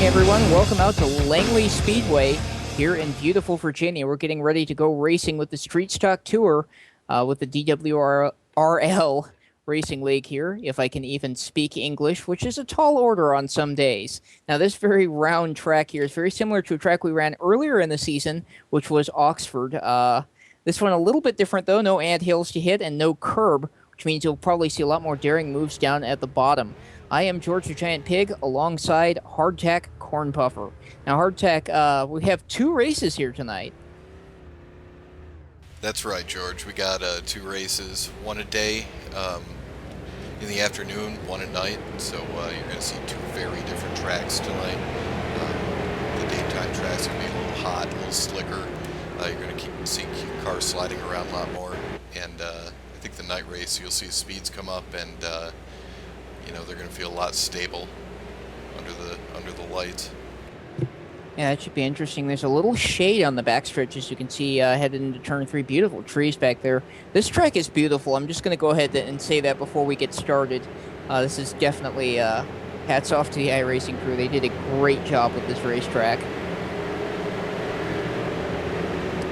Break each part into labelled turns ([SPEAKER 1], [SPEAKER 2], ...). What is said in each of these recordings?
[SPEAKER 1] everyone. Welcome out to Langley Speedway here in beautiful Virginia. We're getting ready to go racing with the Street Stock Tour with the DWRL Racing League here, if I can even speak English, which is a tall order on some days. Now, this very round track here is very similar to a track we ran earlier in the season, which was Oxford. This one a little bit different, though. No anthills to hit and no curb, which means you'll probably see a lot more daring moves down at the bottom. I am George the Giant Pig alongside Hardtack Corn Puffer. Now, Hardtack, we have two races here tonight.
[SPEAKER 2] That's right, George. We got two races, one a day in the afternoon, one at night. So you're going to see two very different tracks tonight. The daytime track's going to be a little hot, a little slicker. You're going to see cars sliding around a lot more. And I think the night race, you'll see speeds come up and they're going to feel a lot stable under the lights.
[SPEAKER 1] Yeah, it should be interesting. There's a little shade on the backstretch, as you can see, headed into turn 3. Beautiful trees back there. This track is beautiful. I'm just going to go ahead and say that before we get started. This is definitely hats off to the iRacing crew. They did a great job with this racetrack.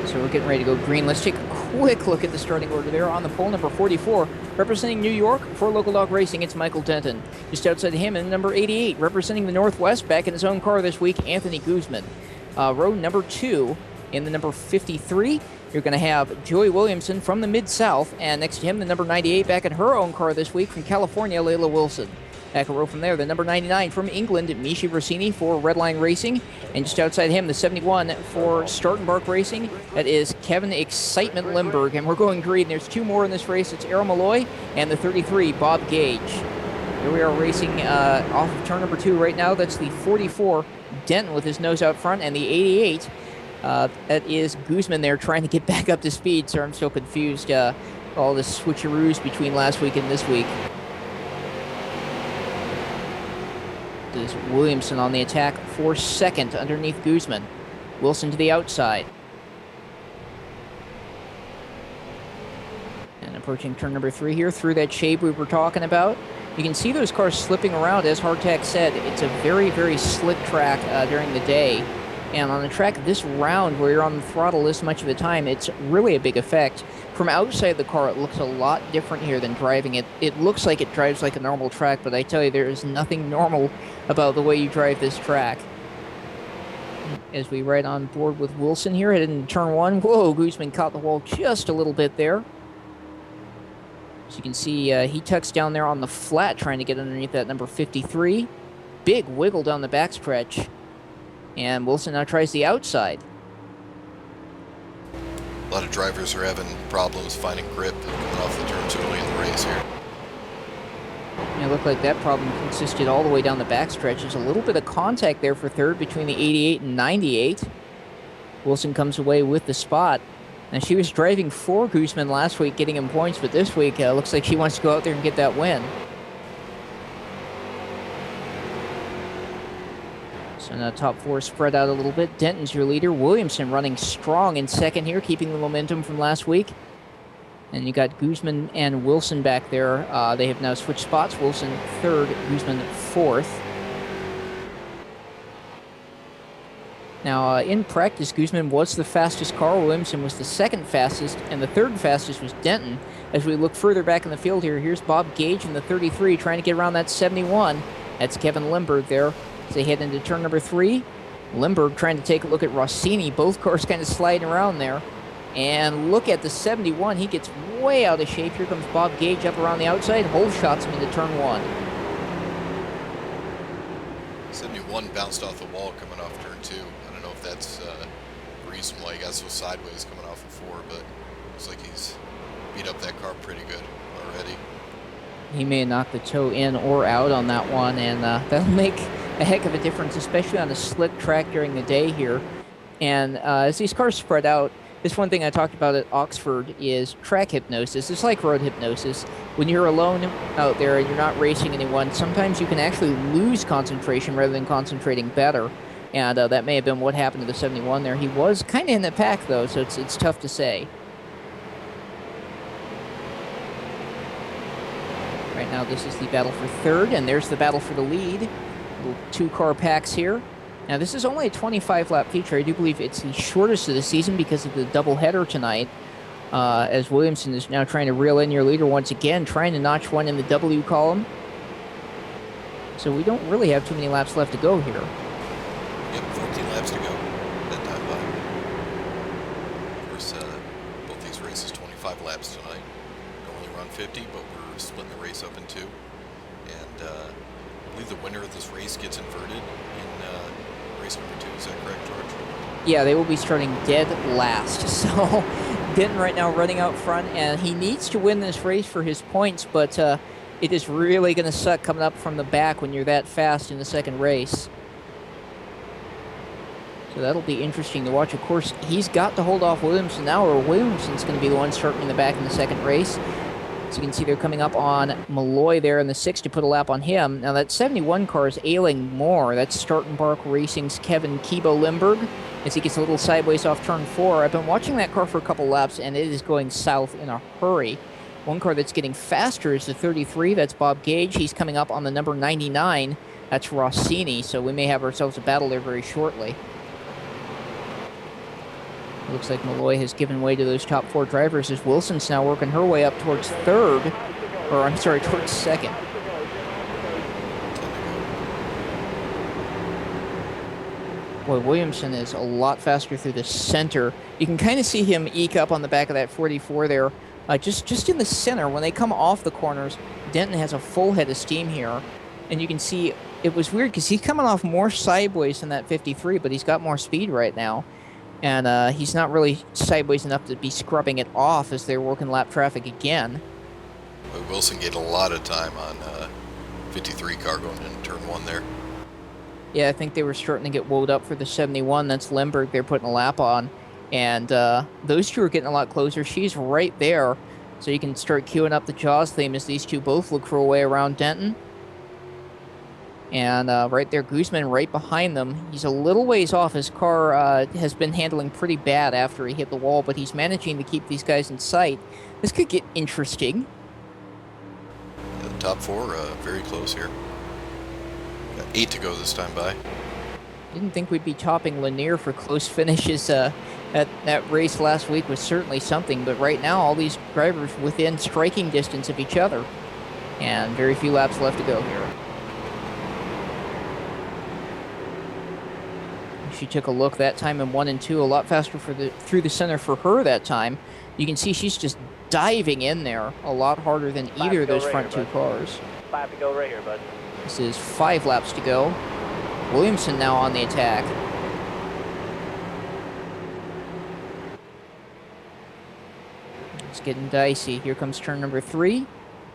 [SPEAKER 1] So we're getting ready to go green. Let's take a quick look at the starting order there. On the pole, number 44, representing New York for Local Dog Racing, it's Michael Denton. Just outside of him, in number 88, representing the Northwest, back in his own car this week, Anthony Guzman. Row number 2, in the number 53, you're going to have Joey Williamson from the Mid-South, and next to him, the number 98, back in her own car this week, from California, Layla Wilson. Back a row from there, the number 99 from England, Michi Rossini for Redline Racing. And just outside him, the 71 for Start and Bark Racing. That is Kevin Excitement Limburg. And we're going green. There's two more in this race. It's Errol Malloy and the 33, Bob Gage. Here we are racing off of turn number 2 right now. That's the 44, Denton with his nose out front. And the 88, that is Guzman there trying to get back up to speed. So I'm so confused. All the switcheroos between last week and this week. Is Williamson on the attack for second underneath Guzman. Wilson to the outside. And approaching turn number 3 here through that shade we were talking about. You can see those cars slipping around. As Hardtack said, it's a very, very slick track during the day. And on a track this round where you're on the throttle this much of the time, it's really a big effect. From outside the car, it looks a lot different here than driving it. It looks like it drives like a normal track, but I tell you, there is nothing normal about the way you drive this track. As we ride on board with Wilson here, headed into turn 1. Whoa, Guzman caught the wall just a little bit there. As you can see, he tucks down there on the flat, trying to get underneath that number 53. Big wiggle down the backstretch. And Wilson now tries the outside.
[SPEAKER 2] A lot of drivers are having problems finding grip coming off the turns early in the race here.
[SPEAKER 1] It looked like that problem consisted all the way down the backstretch. There's a little bit of contact there for third between the 88 and 98. Wilson comes away with the spot. Now, she was driving for Guzman last week, getting him points, but this week looks like she wants to go out there and get that win. So now top 4 spread out a little bit. Denton's your leader. Williamson running strong in second here, keeping the momentum from last week. And you got Guzman and Wilson back there. They have now switched spots. Wilson third, Guzman fourth. Now, in practice, Guzman was the fastest car. Williamson was the second fastest, and the third fastest was Denton. As we look further back in the field here, here's Bob Gage in the 33 trying to get around that 71. That's Kevin Limburg there. As they head into turn number 3, Limburg trying to take a look at Rossini. Both cars kind of sliding around there. And look at the 71. He gets way out of shape. Here comes Bob Gage up around the outside. Hole shots him into turn 1.
[SPEAKER 2] 71 bounced off the wall coming off turn 2. I don't know if that's the reason why he got so sideways coming off of 4, but looks like he's beat up that car pretty good already.
[SPEAKER 1] He may have knocked the toe in or out on that one, and that'll make a heck of a difference, especially on a slick track during the day here. And as these cars spread out, this one thing I talked about at Oxford is track hypnosis. It's like road hypnosis. When you're alone out there and you're not racing anyone, sometimes you can actually lose concentration rather than concentrating better. And that may have been what happened to the 71 there. He was kind of in the pack, though, so it's tough to say. Right now, this is the battle for third, and there's the battle for the lead. Little two-car packs here. Now, this is only a 25-lap feature. I do believe it's the shortest of the season because of the doubleheader tonight, as Williamson is now trying to reel in your leader once again, trying to notch one in the W column. So we don't really have too many laps left to go here.
[SPEAKER 2] Yep, 14 laps to go. That time by. Of course, both these races 25 laps tonight. We only run 50, but we're splitting the race up in two. And I believe the winner of this race gets inverted in race number 2. Is that correct, George?
[SPEAKER 1] Yeah, they will be starting dead last. So Denton right now running out front, and he needs to win this race for his points, but it is really going to suck coming up from the back when you're that fast in the second race. So that'll be interesting to watch. Of course, he's got to hold off Williamson now, or Williamson's going to be the one starting in the back in the second race. So you can see they're coming up on Malloy there in the 6 to put a lap on him. Now that 71 car is ailing more. That's Start-and-Bark Racing's Kevin Kibo Limburg as he gets a little sideways off turn 4. I've been watching that car for a couple laps, and it is going south in a hurry. One car that's getting faster is the 33. That's Bob Gage. He's coming up on the number 99. That's Rossini. So we may have ourselves a battle there very shortly. It looks like Malloy has given way to those top 4 drivers as Wilson's now working her way up towards third. Or, I'm sorry, towards second. Boy, Williamson is a lot faster through the center. You can kind of see him eke up on the back of that 44 there. Just in the center, when they come off the corners, Denton has a full head of steam here. And you can see, it was weird because he's coming off more sideways than that 53, but he's got more speed right now. And he's not really sideways enough to be scrubbing it off as they're working lap traffic again.
[SPEAKER 2] But Wilson get a lot of time on 53 car going into turn 1 there.
[SPEAKER 1] Yeah, I think they were starting to get woed up for the 71. That's Limburg they're putting a lap on. And those two are getting a lot closer. She's right there. So you can start queuing up the Jaws theme as these two both look for a way around Denton. And right there, Guzman right behind them. He's a little ways off. His car has been handling pretty bad after he hit the wall, but he's managing to keep these guys in sight. This could get interesting.
[SPEAKER 2] Yeah, the top 4 very close here. Got 8 to go this time by.
[SPEAKER 1] Didn't think we'd be topping Lanier for close finishes. That race last week was certainly something, but right now all these drivers within striking distance of each other. And very few laps left to go here. She took a look that time in 1 and 2, a lot faster through the center for her that time. You can see she's just diving in there a lot harder than either of those front 2 cars.
[SPEAKER 3] 5 to go right here, bud.
[SPEAKER 1] This is 5 laps to go. Williamson now on the attack. It's getting dicey. Here comes turn number 3.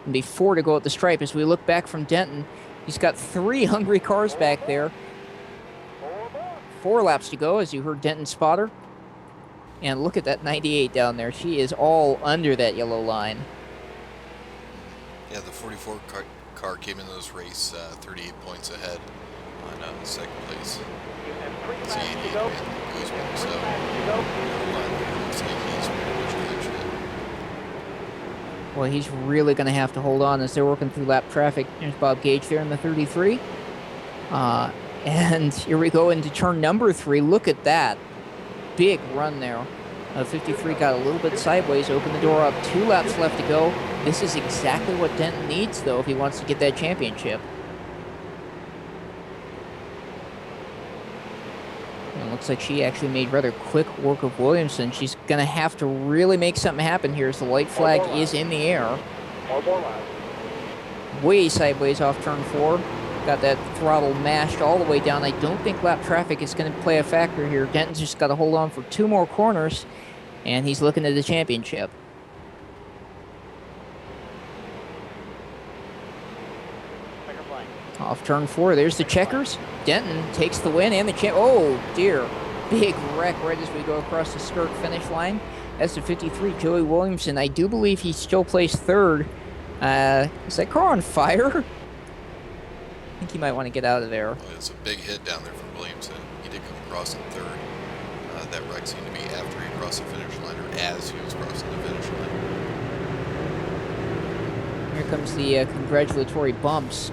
[SPEAKER 1] And be 4 to go at the stripe. As we look back from Denton, he's got 3 hungry cars back there. 4 laps to go, as you heard Denton spotter. And look at that 98 down there. She is all under that yellow line.
[SPEAKER 2] Yeah, the 44 car came into this race 38 points ahead on second place. It's 88 and Guzman, so looks like he's pretty much clenched it.
[SPEAKER 1] Well, he's really going to have to hold on as they're working through lap traffic. There's Bob Gage there in the 33. And here we go into turn number 3. Look at that. Big run there. 53 got a little bit sideways, opened the door up. 2 laps left to go. This is exactly what Denton needs, though, if he wants to get that championship. And it looks like she actually made rather quick work of Williamson. She's going to have to really make something happen here as the white flag is in the air. Way sideways off turn 4. Got that throttle mashed all the way down. I don't think lap traffic is going to play a factor here. Denton's just got to hold on for 2 more corners, and he's looking at the championship. Off turn 4, there's the checkers. Denton takes the win and the champ. Oh, dear. Big wreck right as we go across the start finish line. That's the 53, Joey Williamson. I do believe he still placed 3rd. Is that car on fire? I think he might want to get out of there.
[SPEAKER 2] Well, it's a big hit down there for Williamson. He did come across in 3rd. That wreck seemed to be after he crossed the finish line, or as he was crossing the finish line. Here
[SPEAKER 1] comes the congratulatory bumps.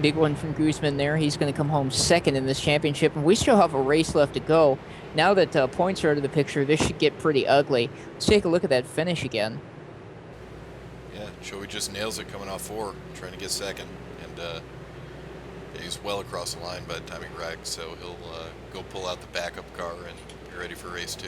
[SPEAKER 1] Big one from Guzman there. He's going to come home second in this championship, and we still have a race left to go. Now that points are out of the picture, this should get pretty ugly. Let's take a look at that finish again.
[SPEAKER 2] Yeah, Joey just nails it coming off 4, trying to get second, and he's well across the line by the time he wrecks, so he'll go pull out the backup car and be ready for race 2.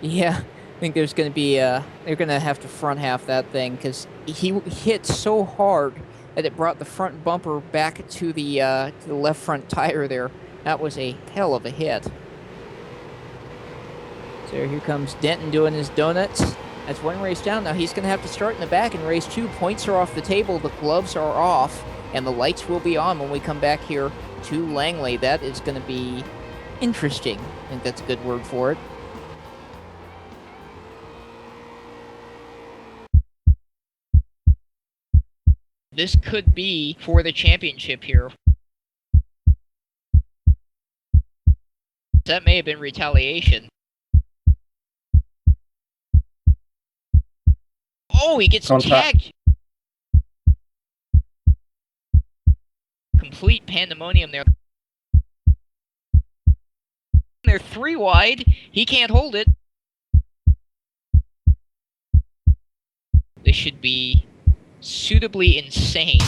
[SPEAKER 1] Yeah, I think there's going to be, they're going to have to front half that thing, because he hit so hard that it brought the front bumper back to the left front tire there. That was a hell of a hit. So here comes Denton doing his donuts. That's one race down. Now he's going to have to start in the back in race 2. Points are off the table, the gloves are off, and the lights will be on when we come back here to Langley. That is going to be interesting. I think that's a good word for it. This could be for the championship here. That may have been retaliation. Oh, he gets tagged. Complete pandemonium there. They're 3 wide. He can't hold it. This should be suitably insane.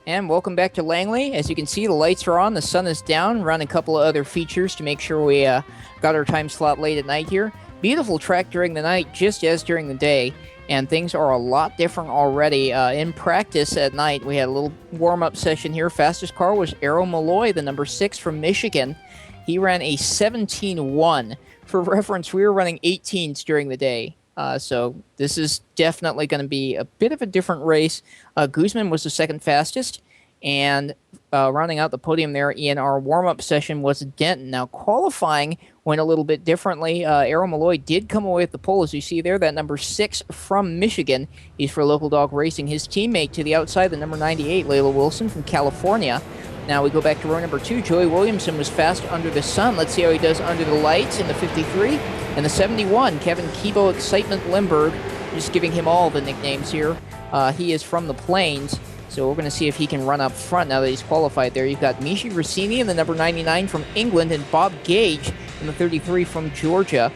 [SPEAKER 1] And welcome back to Langley. As you can see, the lights are on, the sun is down. Run a couple of other features to make sure we got our time slot late at night here. Beautiful track during the night, just as during the day. And things are a lot different already. In practice at night, we had a little warm-up session here. Fastest car was Arrow Malloy, the number 6 from Michigan. He ran a 17.1. For reference, we were running 18s during the day. So this is definitely going to be a bit of a different race. Guzman was the second fastest, and rounding out the podium there in our warm-up session was Denton. Now, qualifying went a little bit differently. Arrow Malloy did come away with the pole, as you see there, that number 6 from Michigan. He's for Local Dog Racing. His teammate to the outside, the number 98, Layla Wilson from California. Now we go back to row number 2. Joey Williamson was fast under the sun. Let's see how he does under the lights in the 53. And the 71, Kevin Kibo Excitement Limburg, just giving him all the nicknames here. He is from the Plains, so we're going to see if he can run up front now that he's qualified there. You've got Michi Rossini in the number 99 from England and Bob Gage in the 33 from Georgia.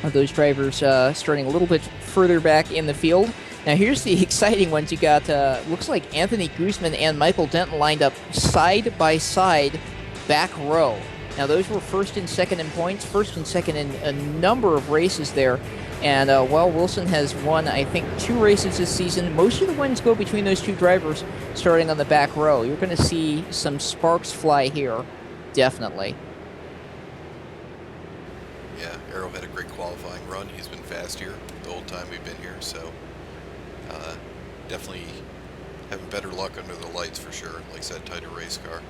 [SPEAKER 1] Those drivers starting a little bit further back in the field. Now here's the exciting ones. You got, looks like Anthony Guzman and Michael Denton lined up side by side, back row. Now those were first and second in points, first and second in a number of races there. And well, Wilson has won, I think, 2 races this season. Most of the wins go between those 2 drivers starting on the back row. You're going to see some sparks fly here, definitely.
[SPEAKER 2] Yeah, Arrow had a great qualifying run. He's been fast here the whole time we've been here, so definitely having better luck under the lights for sure. Like I said, tighter race car.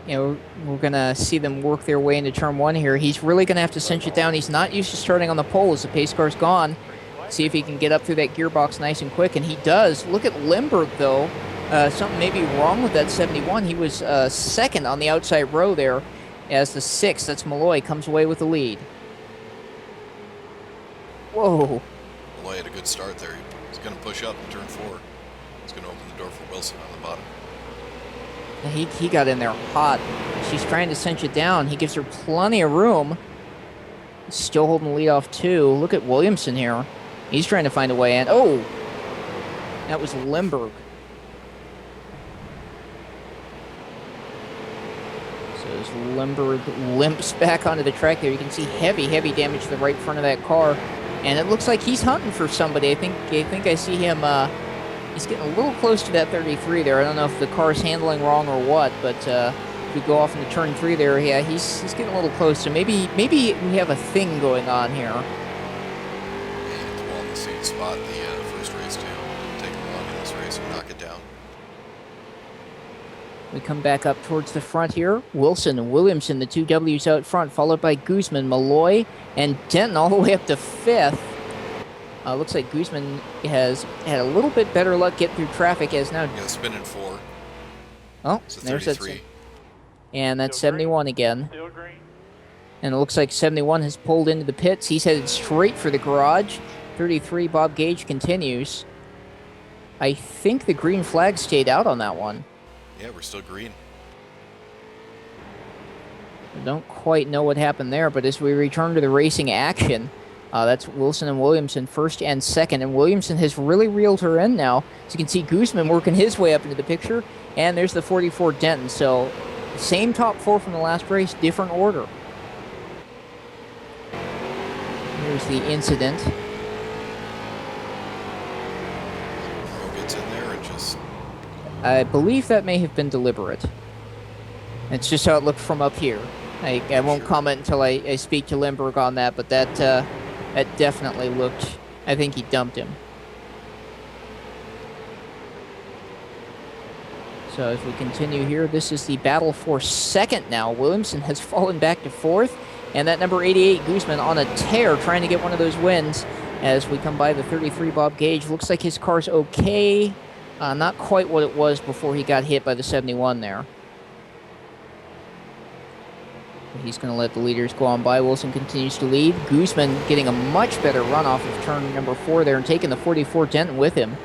[SPEAKER 1] you know, we're going to see them work their way into turn 1 here. He's really going to have to cinch it down. He's not used to starting on the pole as the pace car's gone. See if he can get up through that gearbox nice and quick, and he does. Look at Limburg, though. Something may be wrong with that 71. He was second on the outside row there as the 6th. That's Malloy, comes away with the lead. Whoa.
[SPEAKER 2] Malloy had a good start there. He's going to push up in turn 4. He's going to open the door for Wilson on the bottom.
[SPEAKER 1] He got in there hot. She's trying to cinch it down. He gives her plenty of room. Still holding the lead off, too. Look at Williamson here. He's trying to find a way in. Oh! That was Limburg. So as Limburg limps back onto the track there, you can see heavy damage to the right front of that car. And it looks like he's hunting for somebody. I think I see him... He's getting a little close to that 33 there. I don't know if the car's handling wrong or what, but if we go off into turn 3 there, yeah, he's getting a little close. So maybe we have a thing going on here.
[SPEAKER 2] Yeah, it's well in the same spot the first race too. Didn't take him long in this race and knock it down.
[SPEAKER 1] We come back up towards the front here. Wilson and Williamson, the 2 W's out front, followed by Guzman, Malloy, and Denton all the way up to 5th. Looks like Guzman has had a little bit better luck getting through traffic as now...
[SPEAKER 2] Yeah, spinning 4.
[SPEAKER 1] Oh, there's that. And that's 71 again. And it looks like 71 has pulled into the pits. He's headed straight for the garage. 33, Bob Gage continues. I think the green flag stayed out on that one.
[SPEAKER 2] Yeah, we're still green.
[SPEAKER 1] I don't quite know what happened there, but as we return to the racing action... that's Wilson and Williamson, first and second. And Williamson has really reeled her in now. As you can see, Guzman working his way up into the picture. And there's the 44 Denton. So, same top 4 from the last race, different order. Here's the incident.
[SPEAKER 2] Who gets in there and just...
[SPEAKER 1] I believe that may have been deliberate. It's just how it looked from up here. I won't comment until I speak to Limburg on that, but that definitely looked... I think he dumped him. So as we continue here, this is the battle for second now. Williamson has fallen back to 4th, and that number 88, Guzman, on a tear, trying to get one of those wins. As we come by the 33, Bob Gage. Looks like his car's okay. Not quite what it was before he got hit by the 71 there. He's going to let the leaders go on by. Wilson continues to lead. Guzman getting a much better run off of turn number 4 there and taking the 44 Denton with him.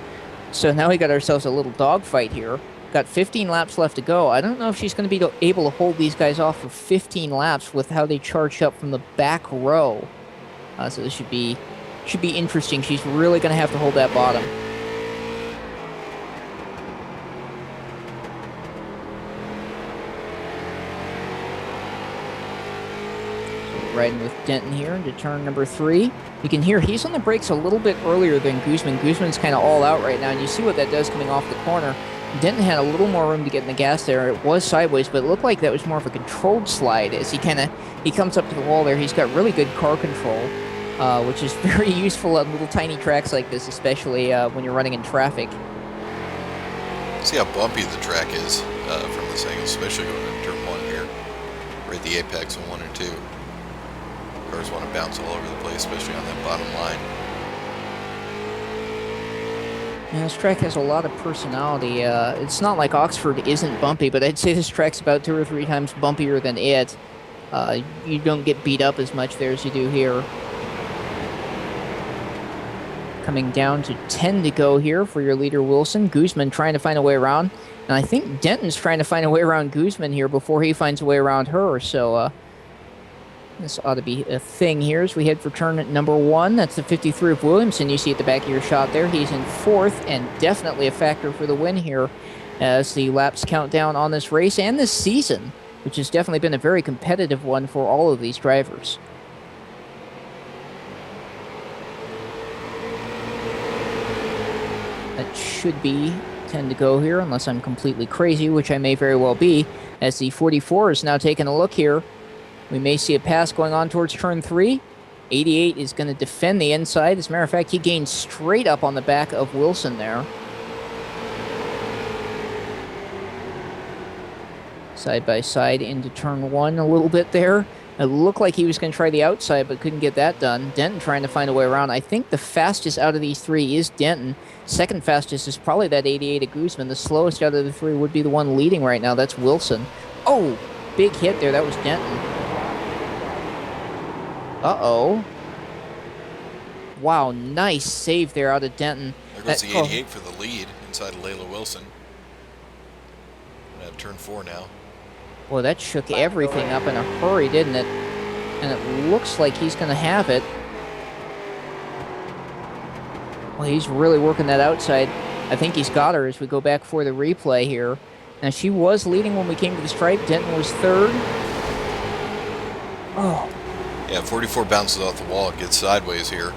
[SPEAKER 1] So now we got ourselves a little dogfight here. Got 15 laps left to go. I don't know if she's going to be able to hold these guys off for 15 laps with how they charged up from the back row. So this should be interesting. She's really going to have to hold that bottom. Riding with Denton here into turn number 3. You can hear he's on the brakes a little bit earlier than Guzman. Guzman's kind of all out right now, and you see what that does coming off the corner. Denton had a little more room to get in the gas there. It was sideways, but it looked like that was more of a controlled slide as he comes up to the wall there. He's got really good car control, which is very useful on little tiny tracks like this, especially when you're running in traffic.
[SPEAKER 2] See how bumpy the track is from this angle, especially going into turn 1 here. Right at the apex on 1 and 2. Cars want to bounce all over the place, especially on that bottom line.
[SPEAKER 1] Yeah, this track has a lot of personality. It's not like Oxford isn't bumpy, but I'd say this track's about 2 or 3 times bumpier than it. You don't get beat up as much there as you do here. Coming down to 10 to go here for your leader, Wilson. Guzman trying to find a way around. And I think Denton's trying to find a way around Guzman here before he finds a way around her. So, this ought to be a thing here as we head for turn number 1. That's the 53 of Williamson you see at the back of your shot there. He's in 4th and definitely a factor for the win here as the laps count down on this race and this season, which has definitely been a very competitive one for all of these drivers. That should be 10 to go here unless I'm completely crazy, which I may very well be, as the 44 is now taking a look here. We may see a pass going on towards turn 3. 88 is going to defend the inside. As a matter of fact, he gains straight up on the back of Wilson there. Side by side into turn 1 a little bit there. It looked like he was going to try the outside, but couldn't get that done. Denton trying to find a way around. I think the fastest out of these 3 is Denton. Second fastest is probably that 88 of Guzman. The slowest out of the 3 would be the one leading right now. That's Wilson. Oh, big hit there. That was Denton. Uh-oh. Wow, nice save there out of Denton.
[SPEAKER 2] There goes the 88 for the lead inside of Layla Wilson. Turn 4 now.
[SPEAKER 1] Well, that shook everything up in a hurry, didn't it? And it looks like he's going to have it. Well, he's really working that outside. I think he's got her as we go back for the replay here. Now, she was leading when we came to the stripe. Denton was third. Oh.
[SPEAKER 2] Yeah, 44 bounces off the wall, gets sideways here.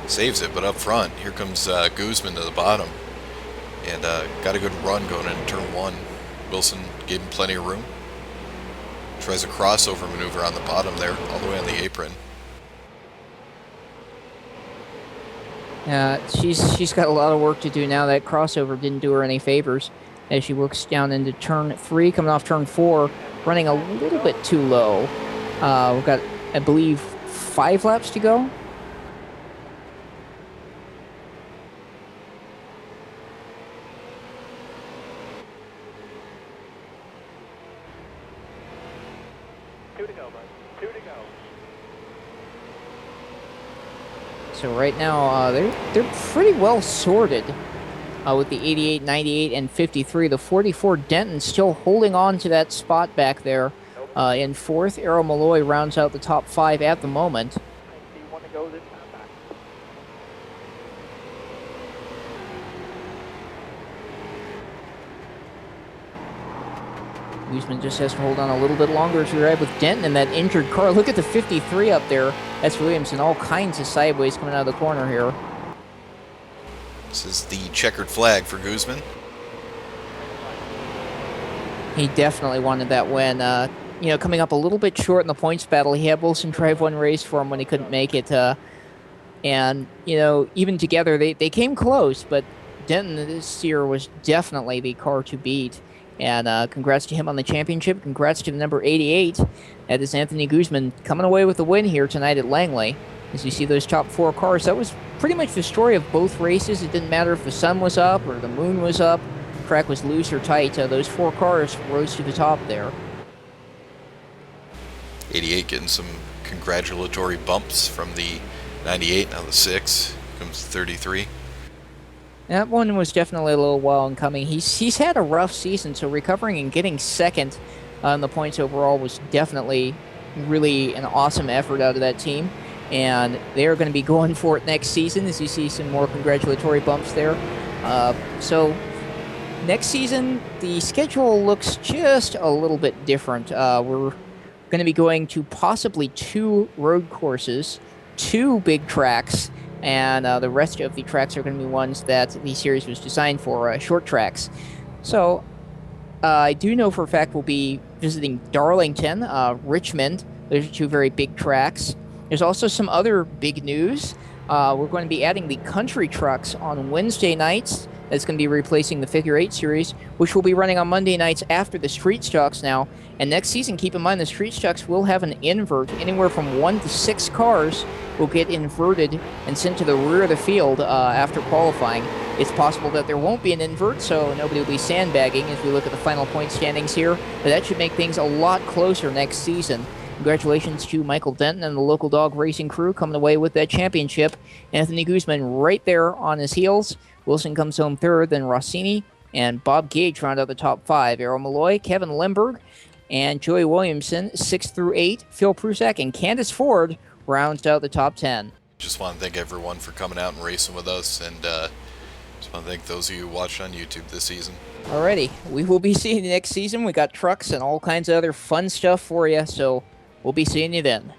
[SPEAKER 2] Saves it, but up front, here comes Guzman to the bottom. And got a good run going into turn 1. Wilson gave him plenty of room. Tries a crossover maneuver on the bottom there, all the way on the apron.
[SPEAKER 1] Yeah, she's got a lot of work to do now. That crossover didn't do her any favors as she works down into turn 3, coming off turn 4, running a little bit too low. We've got, I believe, 5 laps to go. So right now, they're pretty well sorted with the 88, 98, and 53. The 44 Denton still holding on to that spot back there in 4th. Errol Malloy rounds out the top 5 at the moment. Guzman just has to hold on a little bit longer to ride with Denton in that injured car. Look at the 53 up there. That's Williamson, all kinds of sideways coming out of the corner here.
[SPEAKER 2] This is the checkered flag for Guzman.
[SPEAKER 1] He definitely wanted that win. You know, coming up a little bit short in the points battle. He had Wilson drive one race for him when he couldn't make it. And, you know, even together, they came close, but Denton this year was definitely the car to beat. And congrats to him on the championship. Congrats to the number 88. That is Anthony Guzman coming away with the win here tonight at Langley. As you see those top 4 cars, that was pretty much the story of both races. It didn't matter if the sun was up or the moon was up. Track was loose or tight. Those 4 cars rose to the top there.
[SPEAKER 2] 88 getting some congratulatory bumps from the 98. Now the 6 comes 33.
[SPEAKER 1] That one was definitely a little while in coming. He's had a rough season, so recovering and getting second on the points overall was definitely really an awesome effort out of that team. And they're going to be going for it next season, as you see some more congratulatory bumps there. So next season, the schedule looks just a little bit different. We're going to be going to possibly 2 road courses, 2 big tracks, and the rest of the tracks are going to be ones that the series was designed for, short tracks. So I do know for a fact we'll be visiting Darlington, Richmond. Those are 2 very big tracks. There's also some other big news. We're going to be adding the country trucks on Wednesday nights. That's going to be replacing the Figure 8 series, which will be running on Monday nights after the street stocks now. And next season, keep in mind, the street stocks will have an invert. Anywhere from 1 to 6 cars will get inverted and sent to the rear of the field after qualifying. It's possible that there won't be an invert, so nobody will be sandbagging as we look at the final point standings here. But that should make things a lot closer next season. Congratulations to Michael Denton and the local dog racing crew coming away with that championship. Anthony Guzman right there on his heels. Wilson comes home third, then Rossini and Bob Gage round out the top 5. Errol Malloy, Kevin Limburg, and Joey Williamson, 6 through 8. Phil Prusak and Candace Ford rounds out the top 10.
[SPEAKER 2] Just want to thank everyone for coming out and racing with us, and just want to thank those of you who watched on YouTube this season.
[SPEAKER 1] Alrighty, we will be seeing you next season. We got trucks and all kinds of other fun stuff for you, so we'll be seeing you then.